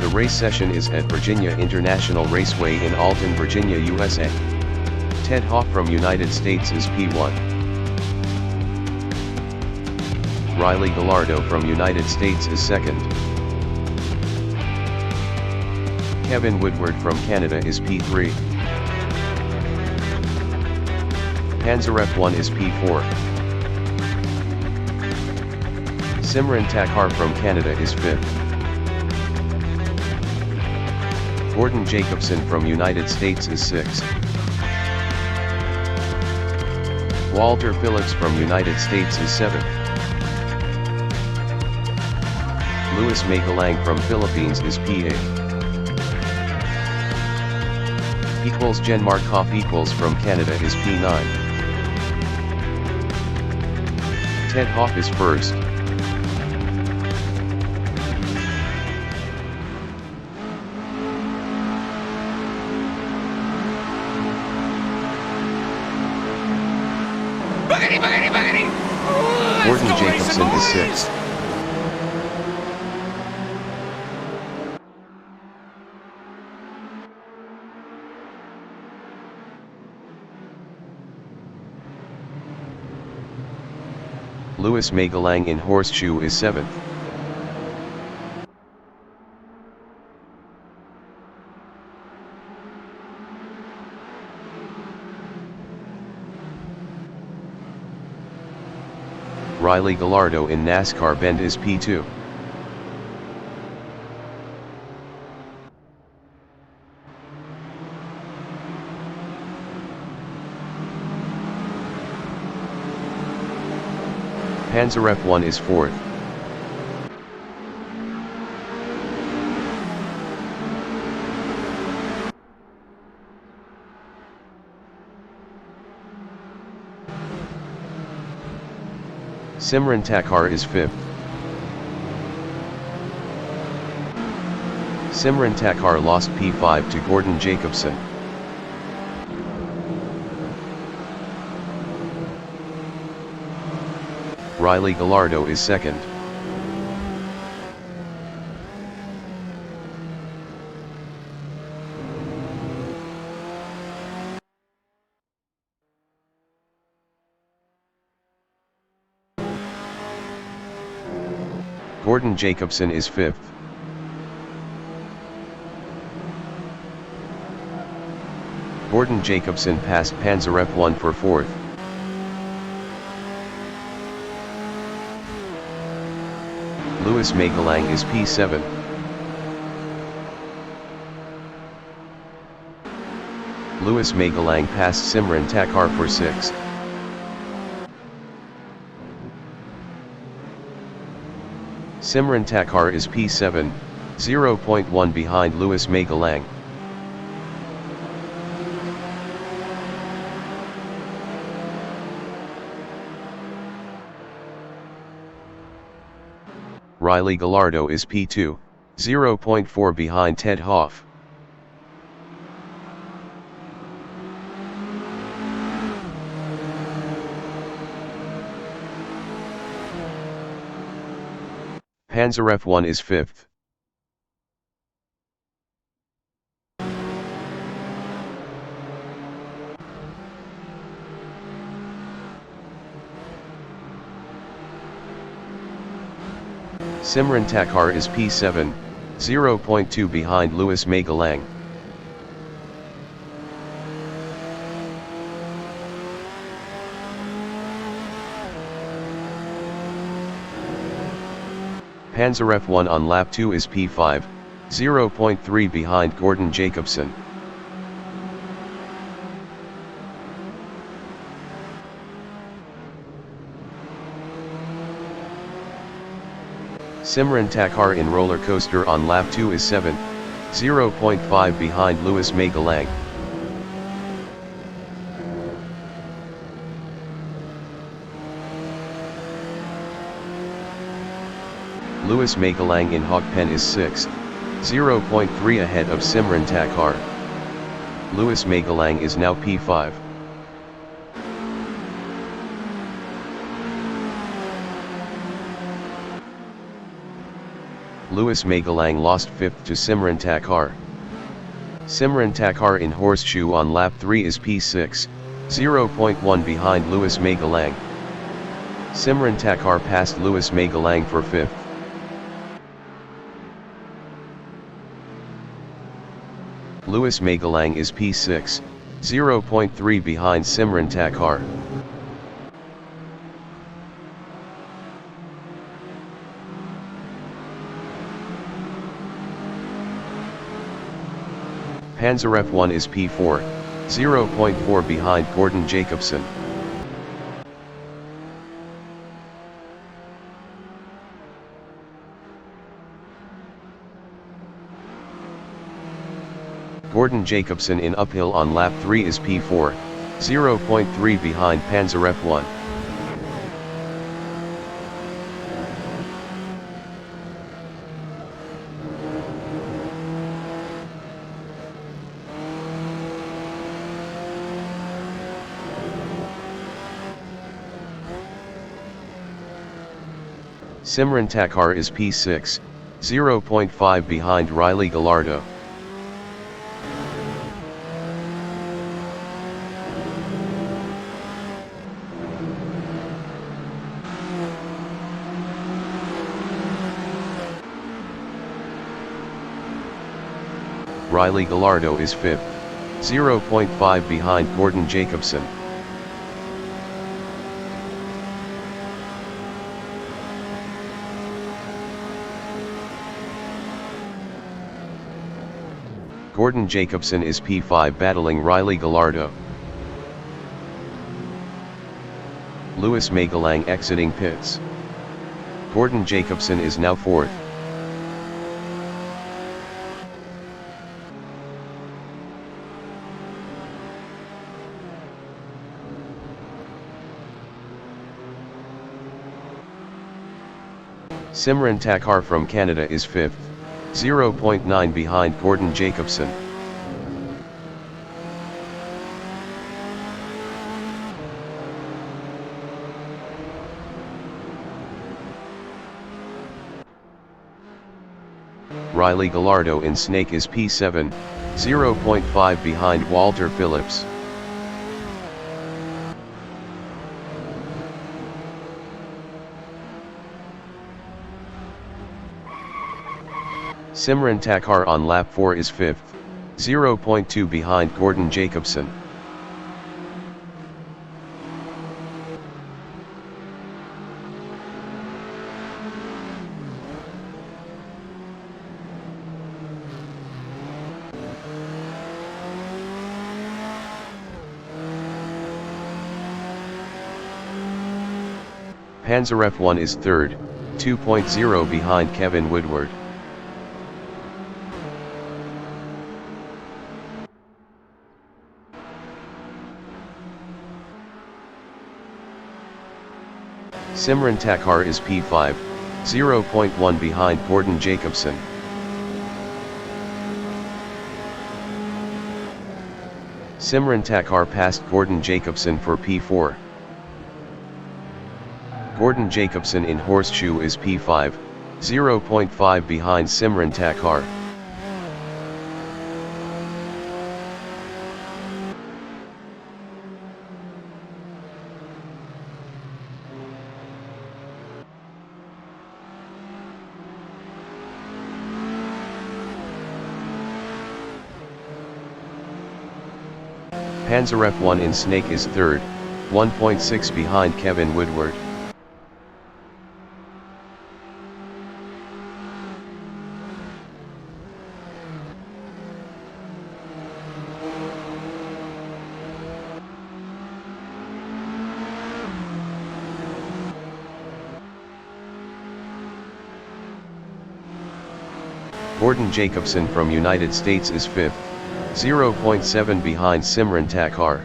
The race session is at Virginia International Raceway in Alton, Virginia, USA. Ted Hoff from United States is P1. Riley Gallardo from United States is second. Kevin Woodward from Canada is P3. Panzer F1 is P4. Simran Thakkar from Canada is 5th. Gordon Jacobson from United States is 6th. Walter Phillips from United States is 7th. Louis Magalang from Philippines is P8. Jen Markov from Canada is P9. Ted Hoff is first. Gordon Jacobson is sixth. Louis Magalang in Horseshoe is 7th. Riley Gallardo in NASCAR Bend is P2. Panzer F1 is 4th. Simran Thakkar is 5th. Simran Thakkar lost P5 to Gordon Jacobson. Riley Gallardo is 2nd. Gordon Jacobson is 5th. Gordon Jacobson passed Panzer F1 for 4th. Louis Magalang is P7. Louis Magalang passed Simran Thakkar for 6th. Simran Thakkar is P7, 0.1 behind Louis Magalang. Riley Gallardo is P2, 0.4 behind Ted Hoff. Panzer F1 is 5th. Simran Thakkar is P7, 0.2 behind Louis Magalang. Panzer F1 on lap 2 is P5, 0.3 behind Gordon Jacobson. Simran Thakkar in roller coaster on lap 2 is 7th, 0.5 behind Louis Magalang. Louis Magalang in hog pen is 6th, 0.3 ahead of Simran Thakkar. Louis Magalang is now P5. Louis Magalang lost 5th to Simran Thakur. Simran Thakur in horseshoe on lap 3 is P6, 0.1 behind Louis Magalang. Simran Thakur passed Louis Magalang for 5th. Louis Magalang is P6, 0.3 behind Simran Thakur. Panzer F1 is P4, 0.4 behind Gordon Jacobson. Gordon Jacobson in uphill on lap 3 is P4, 0.3 behind Panzer F1. Simran Thakur is P6, 0.5 behind Riley Gallardo. Riley Gallardo is 5th, 0.5 behind Gordon Jacobson. Gordon Jacobson is P5 battling Riley Gallardo. Louis Magalang exiting pits. Gordon Jacobson is now 4th. Simran Thakur from Canada is 5th, 0.9 behind Gordon Jacobson. Riley Gallardo in Snake is P7, 0.5 behind Walter Phillips. Simran Thakur on lap 4 is 5th, 0.2 behind Gordon Jacobson. Panzer F1 is 3rd, 2.0 behind Kevin Woodward. Simran Thakur is P5, 0.1 behind Gordon Jacobson. Simran Thakur passed Gordon Jacobson for P4. Gordon Jacobson in horseshoe is P5, 0.5 behind Simran Thakur. Panzer F1 in Snake is 3rd, 1.6 behind Kevin Woodward. Gordon Jacobson from United States is 5th, 0.7 behind Simran Thakur.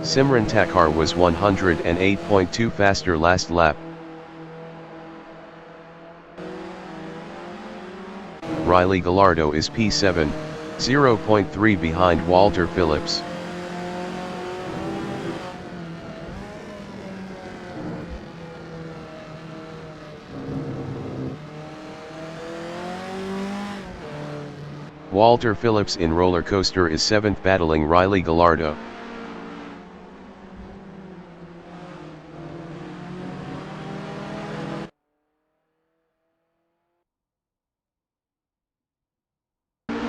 Simran Thakur was 108.2 faster last lap. Riley Gallardo is P7, 0.3 behind Walter Phillips. Walter Phillips in roller coaster is 7th battling Riley Gallardo.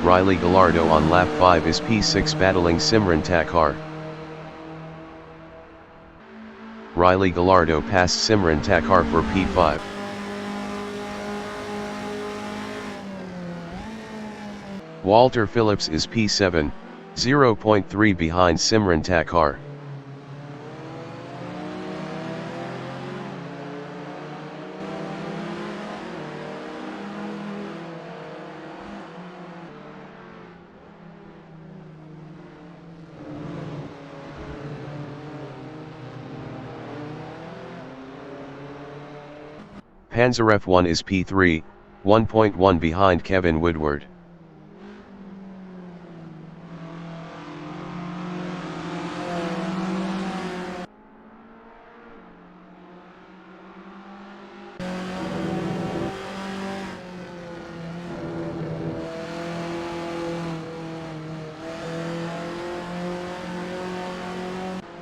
Riley Gallardo on lap 5 is P6 battling Simran Thakkar. Riley Gallardo passed Simran Thakkar for P5. Walter Phillips is P7, 0.3 behind Simran Thakkar. Panzer F1 is P3, 1.1 behind Kevin Woodward.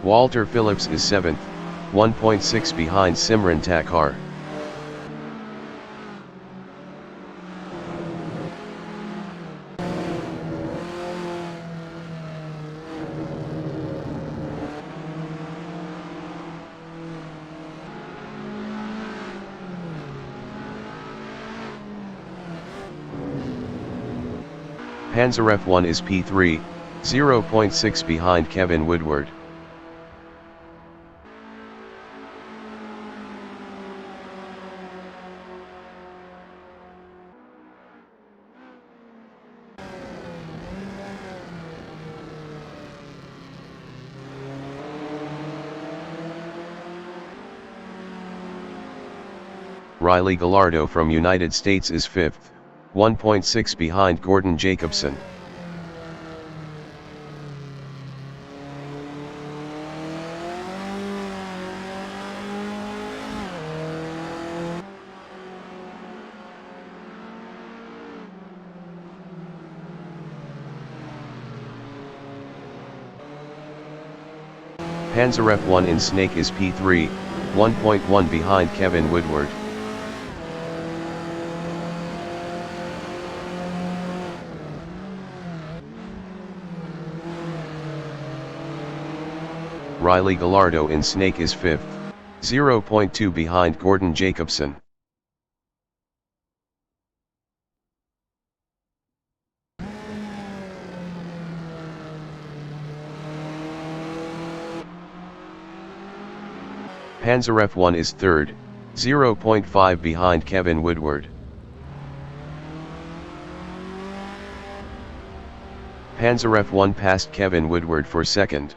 Walter Phillips is 7th, 1.6 behind Simran Thakkar. Panzer F1 is P3, 0.6 behind Kevin Woodward. Riley Gallardo from United States is 5th, 1.6 behind Gordon Jacobson. Panzer F1 in Snake is P3, 1.1 behind Kevin Woodward. Riley Gallardo in Snake is 5th, 0.2 behind Gordon Jacobson. Panzer F1 is 3rd, 0.5 behind Kevin Woodward. Panzer F1 passed Kevin Woodward for 2nd.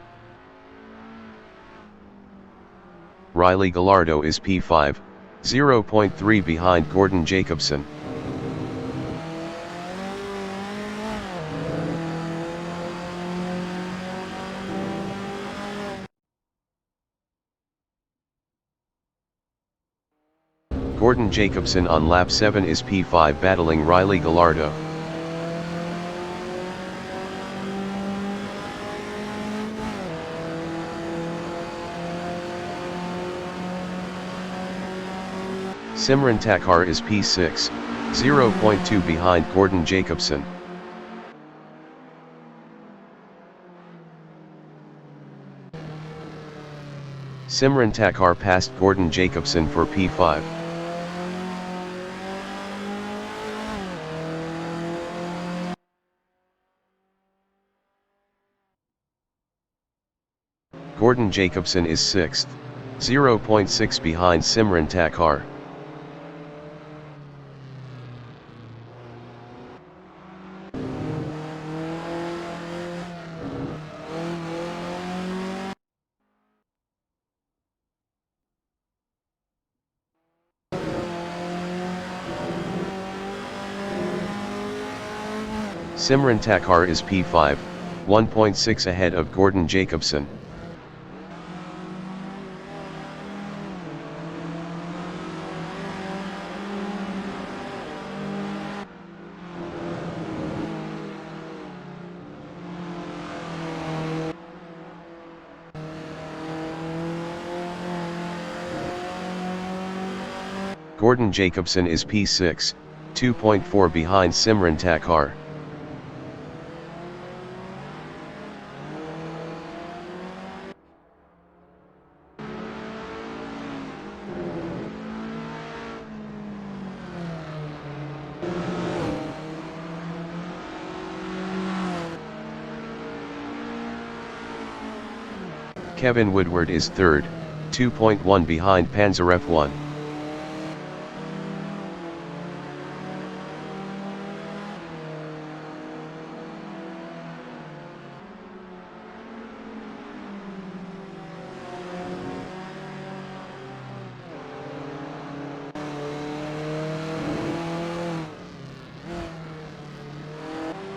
Riley Gallardo is P5, 0.3 behind Gordon Jacobson. Gordon Jacobson on lap 7 is P5 battling Riley Gallardo. Simran Thakkar is P6, 0.2 behind Gordon Jacobson. Simran Thakkar passed Gordon Jacobson for P5. Gordon Jacobson is 6th, 0.6 behind Simran Thakkar. Simran Thakkar is P5, 1.6 ahead of Gordon Jacobson. Gordon Jacobson is P6, 2.4 behind Simran Thakur. Kevin Woodward is third, 2.1 behind Panzer F1.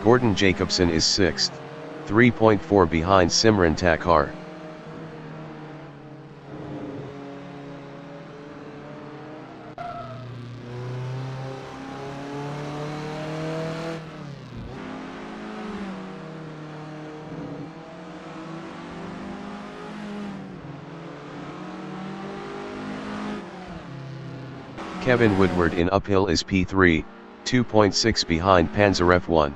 Gordon Jacobson is sixth, 3.4 behind Simran Thakur. Kevin Woodward in uphill is P3, 2.6 behind Panzer F1.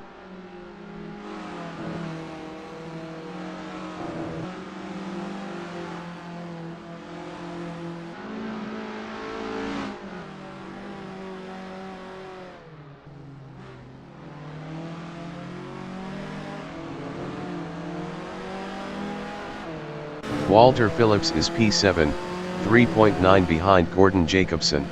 Walter Phillips is P7, 3.9 behind Gordon Jacobson.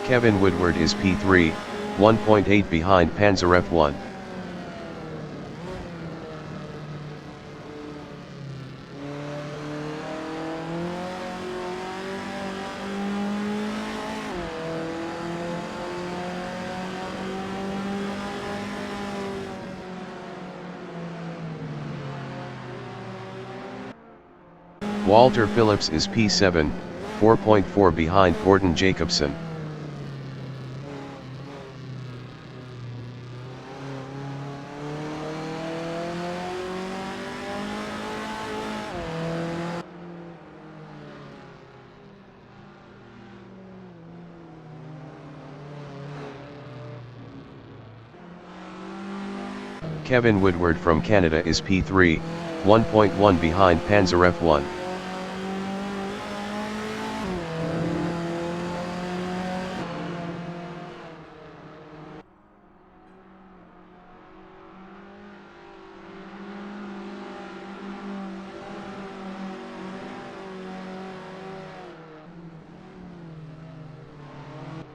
Kevin Woodward is P3, 1.8 behind Panzer F1. Walter Phillips is P7, 4.4 behind Gordon Jacobson. Kevin Woodward from Canada is P3, 1.1 behind Panzer F1.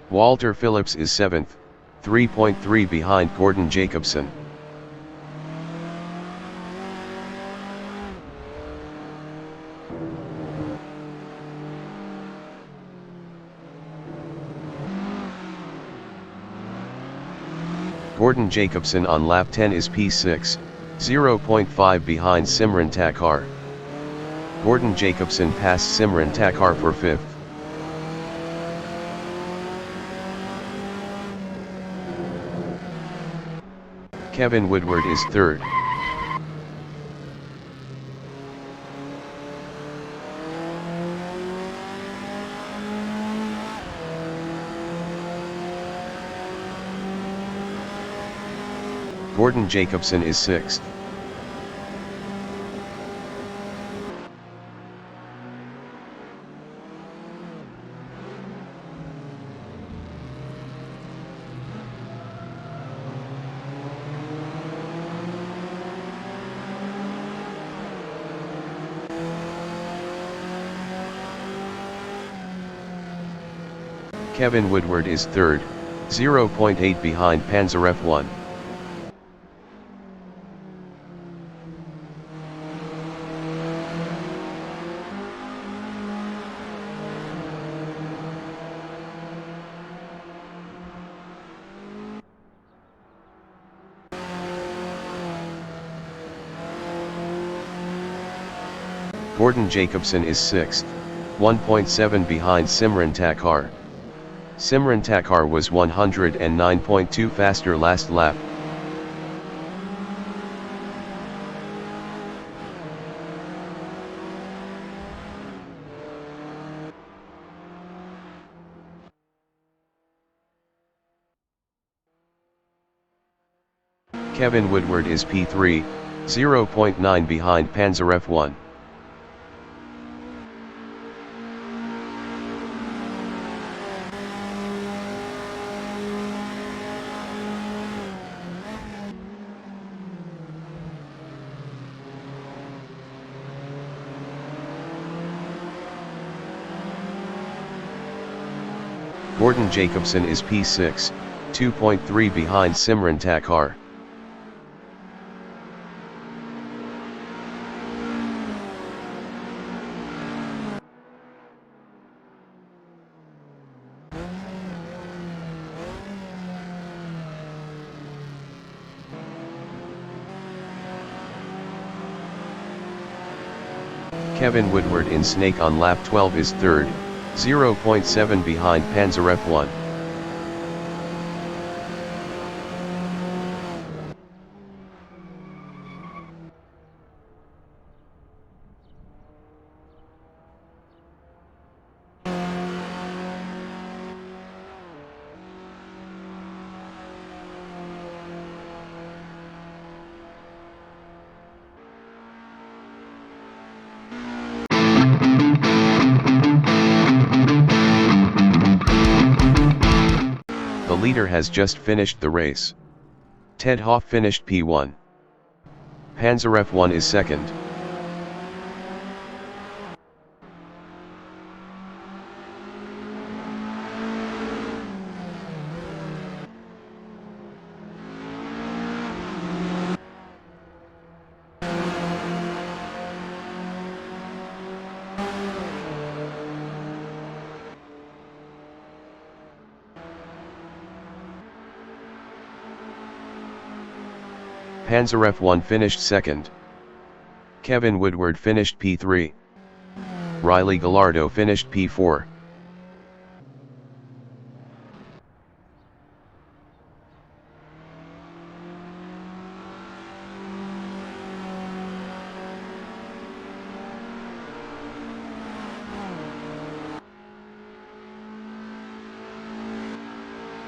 Walter Phillips is 7th, 3.3 behind Gordon Jacobson. Gordon Jacobson on lap 10 is P6, 0.5 behind Simran Thakur. Gordon Jacobson passed Simran Thakur for 5th. Kevin Woodward is 3rd. Gordon Jacobson is 6th. Kevin Woodward is 3rd, 0.8 behind Panzer F1. Gordon Jacobson is 6th, 1.7 behind Simran Thakur. Simran Thakur was 109.2 faster last lap. Kevin Woodward is P3, 0.9 behind Panzer F1. Gordon Jacobson is P6, 2.3 behind Simran Thakur. Kevin Woodward in Snake on lap 12 is 3rd, 0.7 behind Panzer F1. The leader has just finished the race. Ted Hoff finished P1. Panzer F1 is 2nd. Panzer F1 finished 2nd. Kevin Woodward finished P3. Riley Gallardo finished P4.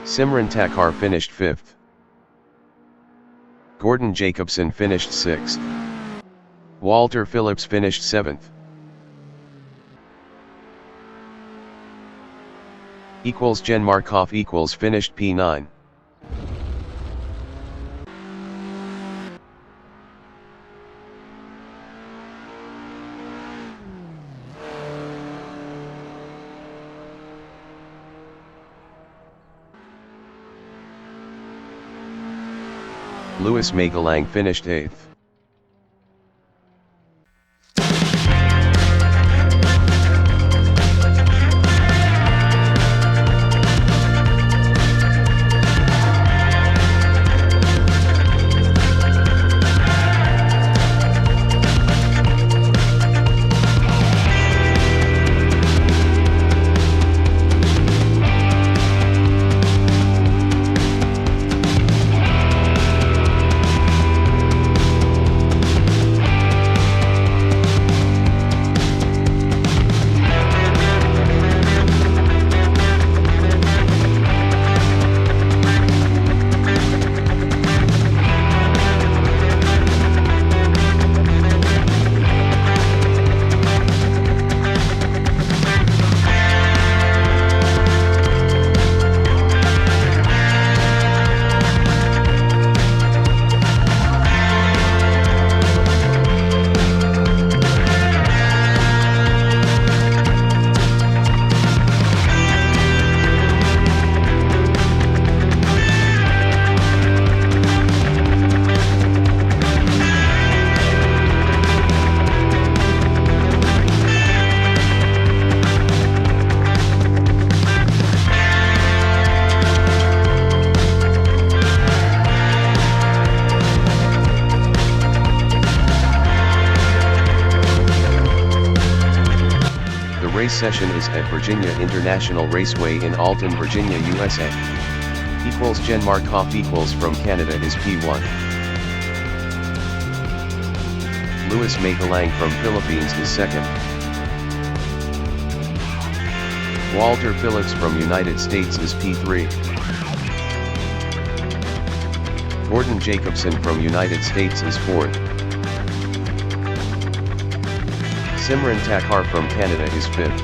Simran Thakur finished 5th. Gordon Jacobson finished 6th. Walter Phillips finished 7th. Jen Markov finished P9. Louis Magalang finished 8th. race session is at Virginia International Raceway in Alton, Virginia, USA. Equals Jen Markoff equals from Canada is P1. Louis Magalang from Philippines is second. Walter Phillips from United States is P3. Gordon Jacobson from United States is fourth. Simran Thakkar from Canada is fifth.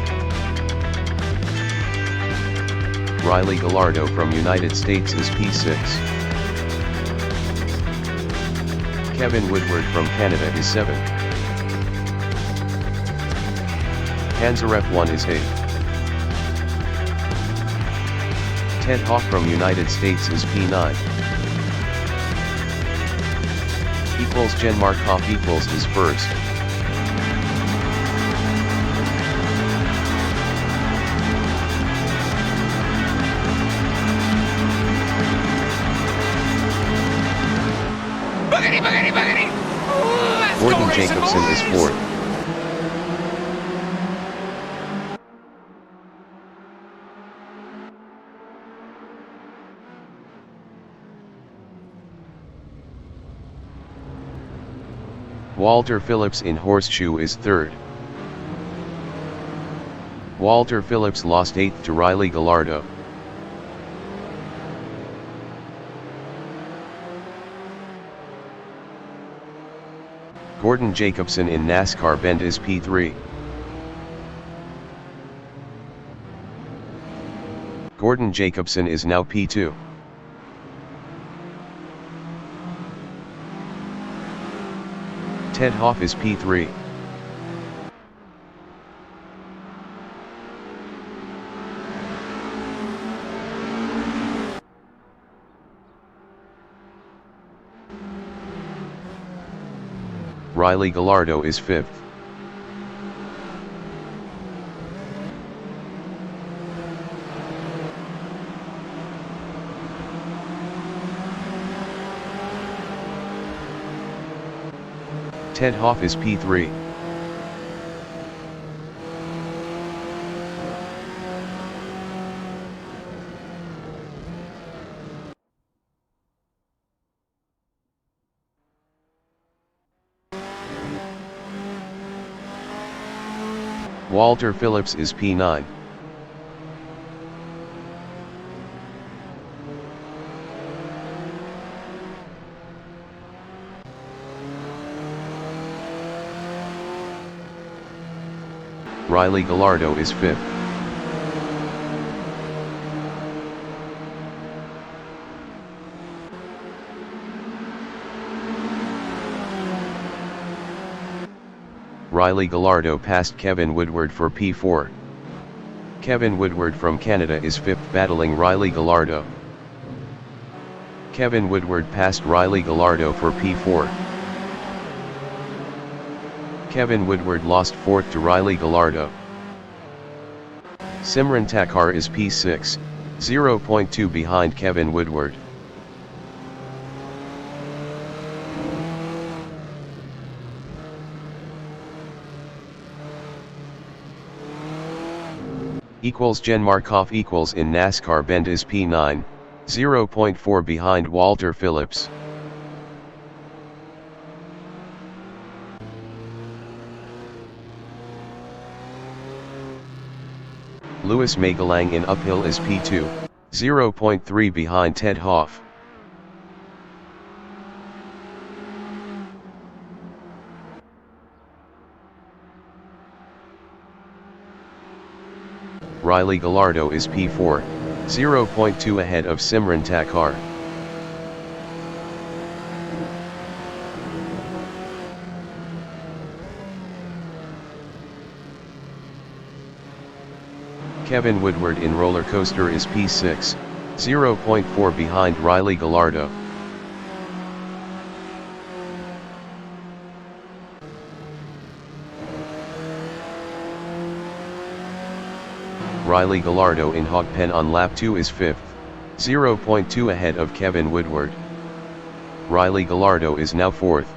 Riley Gallardo from United States is P6. Kevin Woodward from Canada is 7th. Hansa F1 is 8th. Ted Hoff from United States is P9. Equals Jen Markoff equals is first. Gordon Jacobson is fourth. Walter Phillips in horseshoe is third. Walter Phillips lost 8th to Riley Gallardo. Gordon Jacobson in NASCAR Bend is P3. Gordon Jacobson is now P2. Ted Hoff is P3. Riley Gallardo is 5th. Ted Hoff is P3. Walter Phillips is P9. Riley Gallardo is 5th. Riley Gallardo passed Kevin Woodward for P4. Kevin Woodward from Canada is 5th, battling Riley Gallardo. Kevin Woodward passed Riley Gallardo for P4. Kevin Woodward lost 4th to Riley Gallardo. Simran Thakkar is P6, 0.2 behind Kevin Woodward. Equals Jen Markoff equals in NASCAR Bend is P9, 0.4 behind Walter Phillips. Louis Magalang in uphill is P2, 0.3 behind Ted Hoff. Riley Gallardo is P4, 0.2 ahead of Simran Thakkar. Kevin Woodward in roller coaster is P6, 0.4 behind Riley Gallardo. Riley Gallardo in hog pen on lap 2 is 5th, 0.2 ahead of Kevin Woodward. Riley Gallardo is now 4th.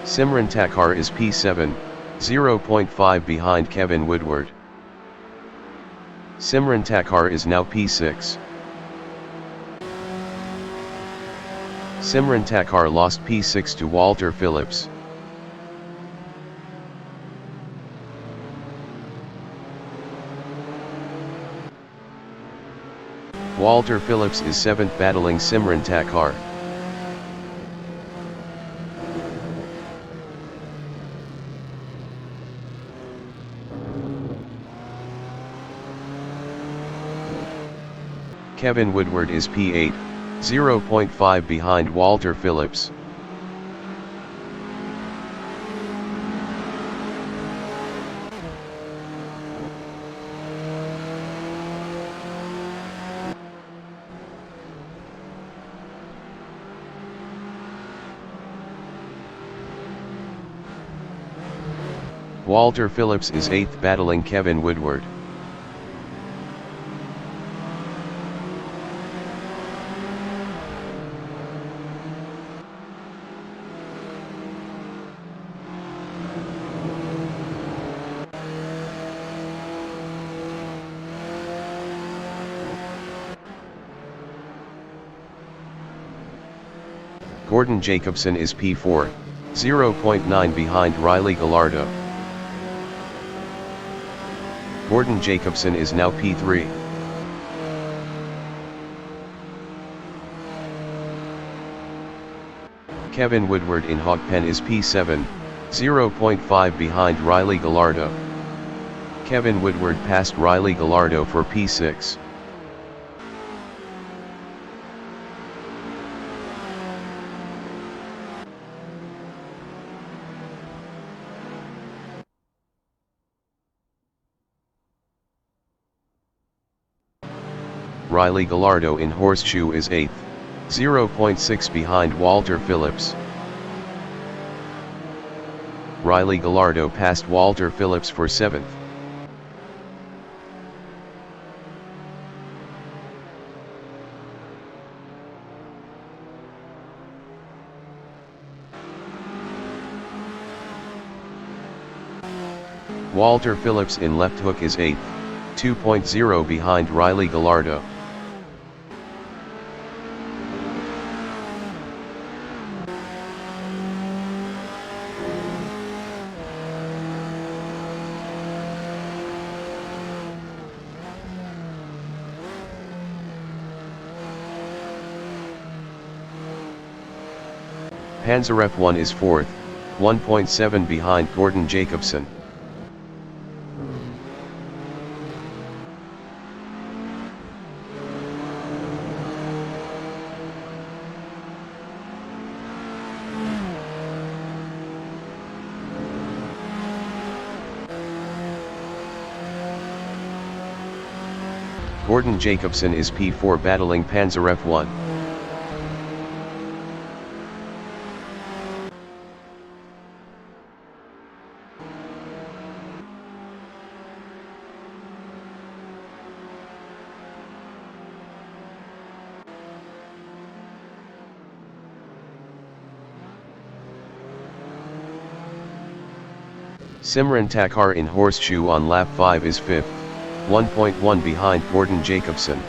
Simran Thakur is P7, 0.5 behind Kevin Woodward. Simran Thakur is now P6. Simran Thakur lost P6 to Walter Phillips. Walter Phillips is 7th battling Simran Thakur. Kevin Woodward is P8, 0.5 behind Walter Phillips. Walter Phillips is 8th battling Kevin Woodward. Gordon Jacobson is P4, 0.9 behind Riley Gallardo. Gordon Jacobson is now P3. Kevin Woodward in Hogpen is P7, 0.5 behind Riley Gallardo. Kevin Woodward passed Riley Gallardo for P6. Riley Gallardo in Horseshoe is 8th, 0.6 behind Walter Phillips. Riley Gallardo passed Walter Phillips for 7th. Walter Phillips in left hook is 8th, 2.0 behind Riley Gallardo. Panzer F1 is 4th, 1.7 behind Gordon Jacobson. Gordon Jacobson is P4 battling Panzer F1. Simran Thakur in Horseshoe on lap 5 is 5th, 1.1 behind Gordon Jacobson.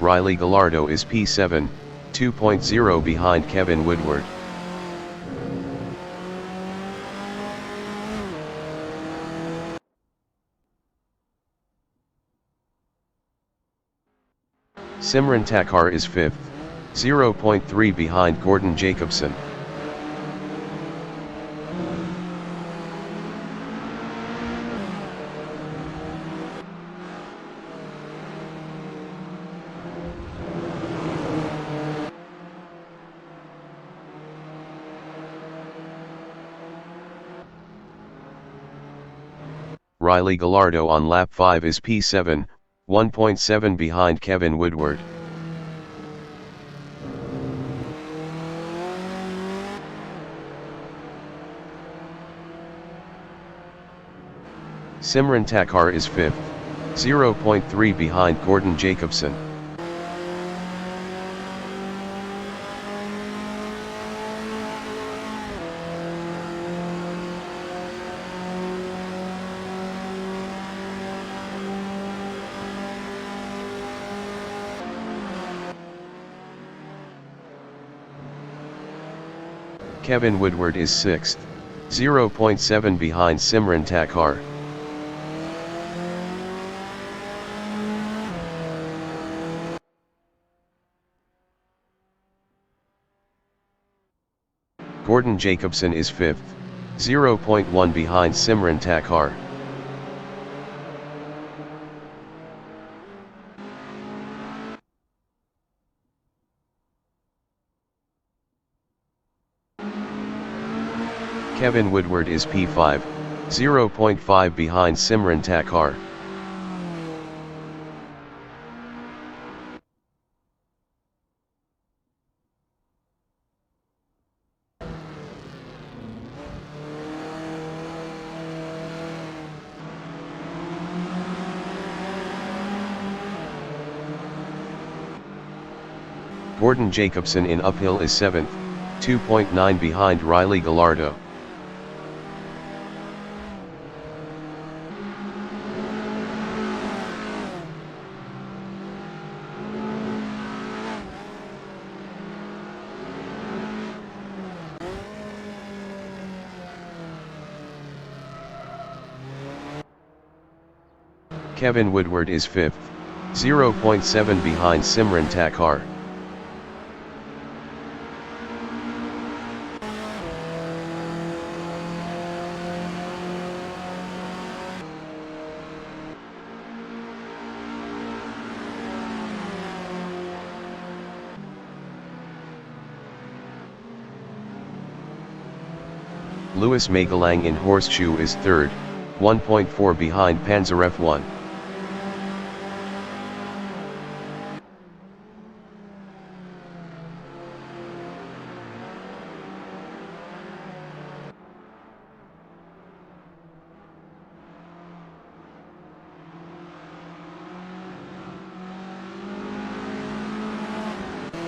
Riley Gallardo is P7, 2.0 behind Kevin Woodward. Simran Thakur is 5th, 0.3 behind Gordon Jacobson. Riley Gallardo on lap 5 is P7, 1.7 behind Kevin Woodward. Simran Thakur is 5th, 0.3 behind Gordon Jacobson. Kevin Woodward is 6th, 0.7 behind Simran Thakur. Gordon Jacobson is 5th, 0.1 behind Simran Thakur. Kevin Woodward is P5, 0.5 behind Simran Thakur. Gordon Jacobson in uphill is 7th, 2.9 behind Riley Gallardo. Kevin Woodward is 5th, 0.7 behind Simran Thakur. Louis Magalang in Horseshoe is 3rd, 1.4 behind Panzer F1.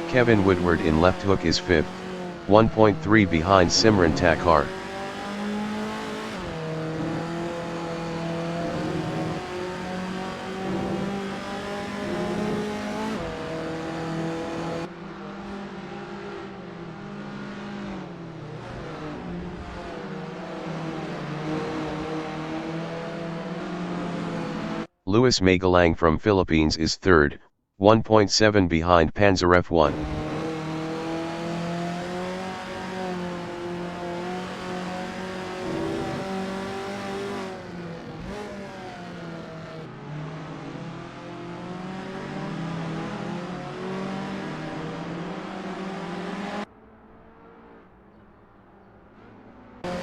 Kevin Woodward in left hook is 5th, 1.3 behind Simran Thakur. Louis Magalang from Philippines is 3rd, 1.7 behind Panzer F1.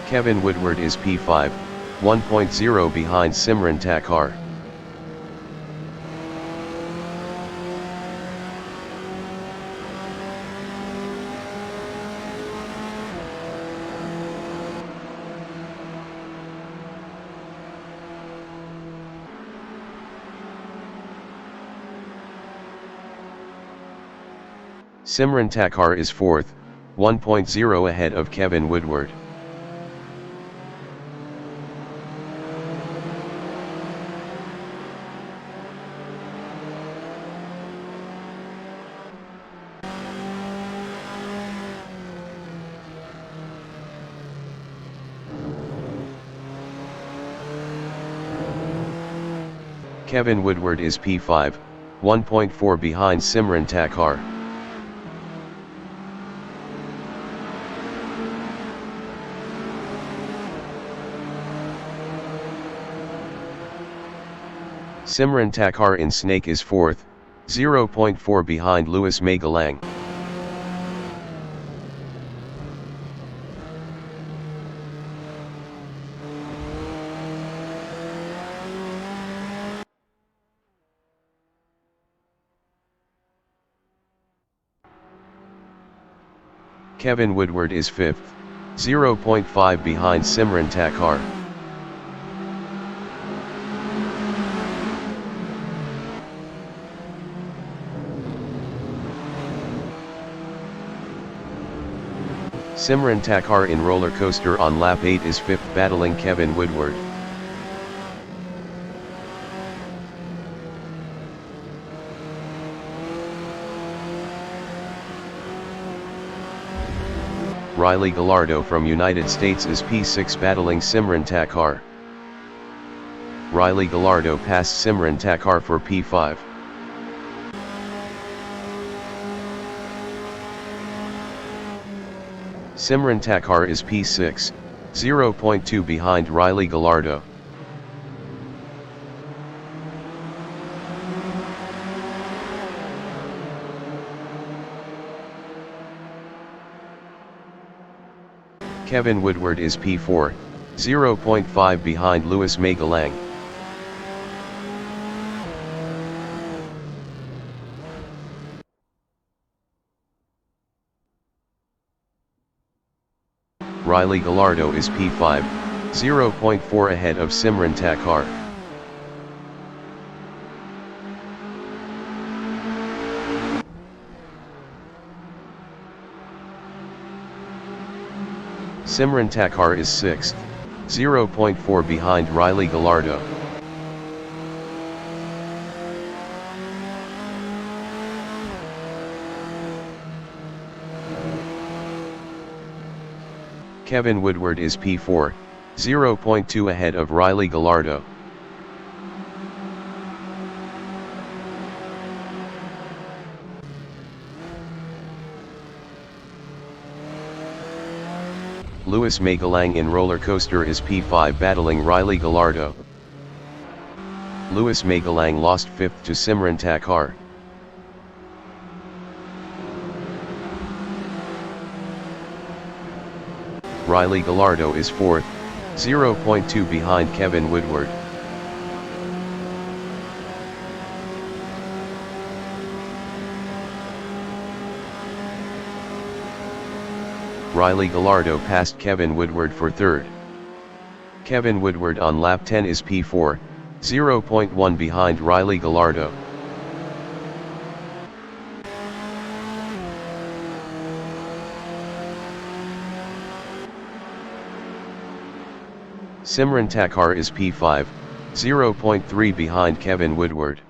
Kevin Woodward is P5, 1.0 behind Simran Thakur. Simran Thakur is 4th, 1.0 ahead of Kevin Woodward. Kevin Woodward is P5, 1.4 behind Simran Thakur. Simran Thakur in Snake is 4th, 0.4 behind Louis Magalang. Kevin Woodward is 5th, 0.5 behind Simran Thakur. Simran Thakur in roller coaster on lap 8 is 5th, battling Kevin Woodward. Riley Gallardo from United States is P6, battling Simran Thakur. Riley Gallardo passed Simran Thakur for P5. Simran Thakur is P6, 0.2 behind Riley Gallardo. Kevin Woodward is P4, 0.5 behind Louis Magalang. Riley Gallardo is P5, 0.4 ahead of Simran Thakur. Simran Thakur is 6th, 0.4 behind Riley Gallardo. Kevin Woodward is P4, 0.2 ahead of Riley Gallardo. Louis Magalang in roller coaster is P5, battling Riley Gallardo. Louis Magalang lost 5th to Simran Thakur. Riley Gallardo is 4th, 0.2 behind Kevin Woodward. Riley Gallardo passed Kevin Woodward for 3rd. Kevin Woodward on lap 10 is P4, 0.1 behind Riley Gallardo. Simran Thakur is P5, 0.3 behind Kevin Woodward.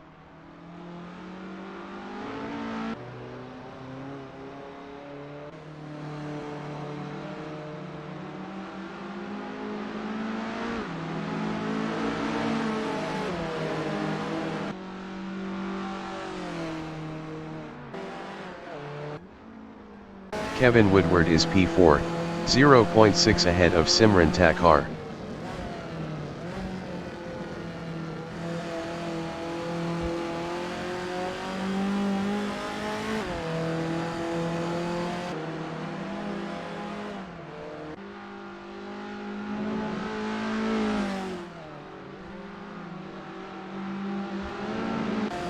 Kevin Woodward is P4, 0.6 ahead of Simran Thakur.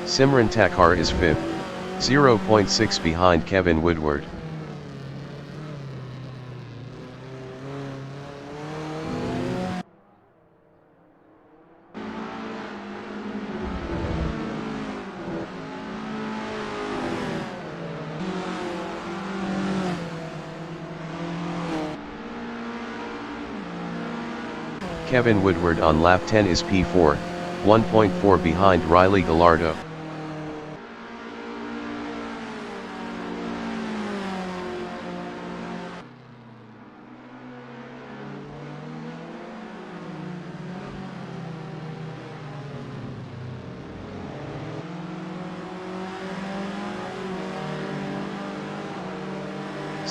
Simran Thakur is 5th, 0.6 behind Kevin Woodward. Kevin Woodward on lap 10 is P4, 1.4 behind Riley Gallardo.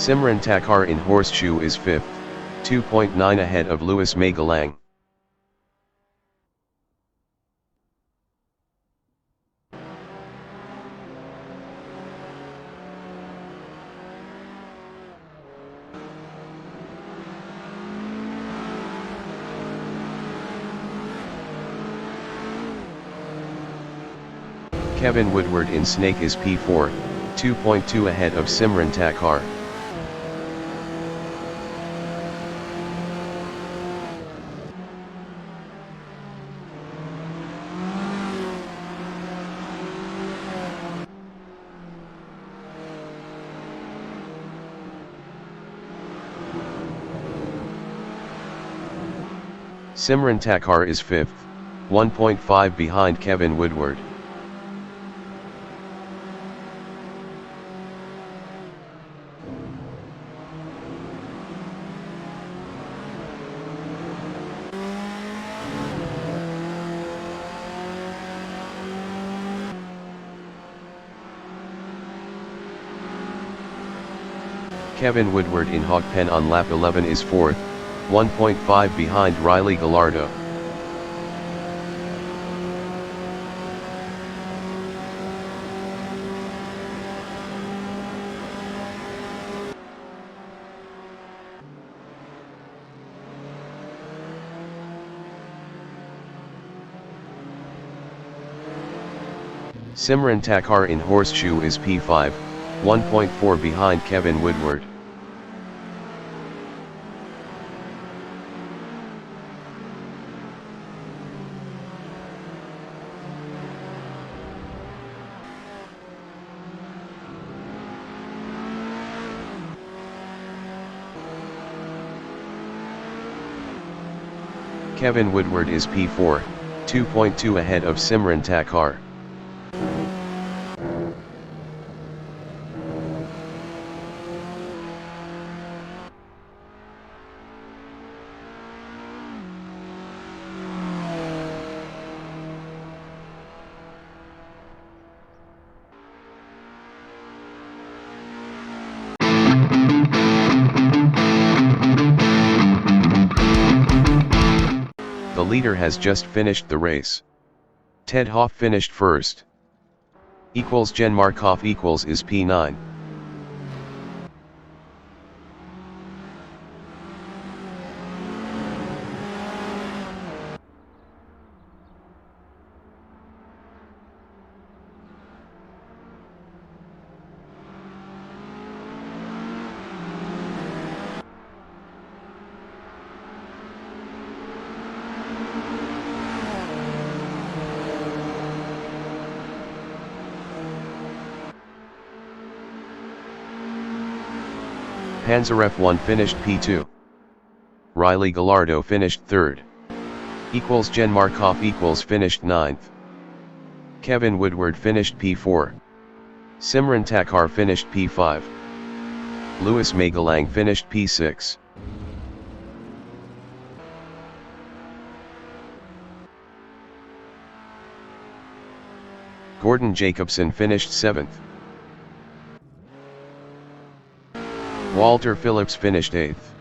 Simran Thakur in horseshoe is 5th, 2.9 ahead of Louis Magalang. Kevin Woodward in snake is P4, 2.2 ahead of Simran Thakur. Simran Thakur is 5th, 1.5 behind Kevin Woodward. Kevin Woodward in Hawk Pen on lap 11 is 4th, 1.5 behind Riley Gallardo. Simran Thakur in Horseshoe is P5, 1.4 behind Kevin Woodward. Kevin Woodward is P4, 2.2 ahead of Simran Thakur. The leader has just finished the race. Ted Hoff finished first. Jen Markov is P9. Panzer F1 finished P2. Riley Gallardo finished 3rd. Jen Markov finished 9th. Kevin Woodward finished P4. Simran Thakur finished P5. Louis Magalang finished P6. Gordon Jacobson finished 7th. Walter Phillips finished 8th.